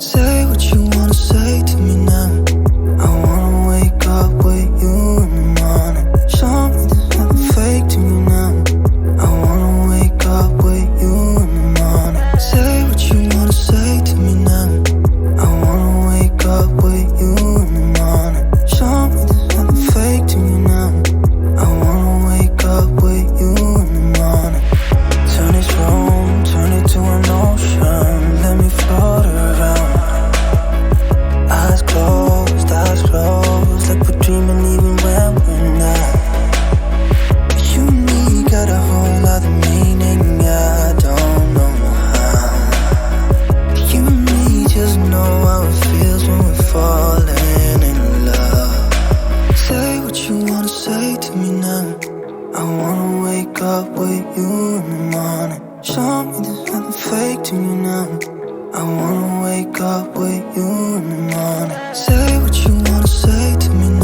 Say what you wanna say to me now. I wanna wake up with you in the morning. Show me there's nothing fake to me now. I wanna wake up with you in the morning. Say what you wanna say to me now. I wanna wake up with you in the morning. Show me there's nothing fake to me now. I wanna wake up with you in the morning. Turn this room, turn it to an ocean. Let me float around. Eyes closed, like we're dreaming even when we're not. You and me got a whole other meaning, I don't know how. You and me just know how it feels when we're falling in love. Say what you wanna say to me now. I wanna wake up with you in the morning. Show me there's nothing fake to me now. I wanna wake up with you in the morning. Say what you wanna say to me now.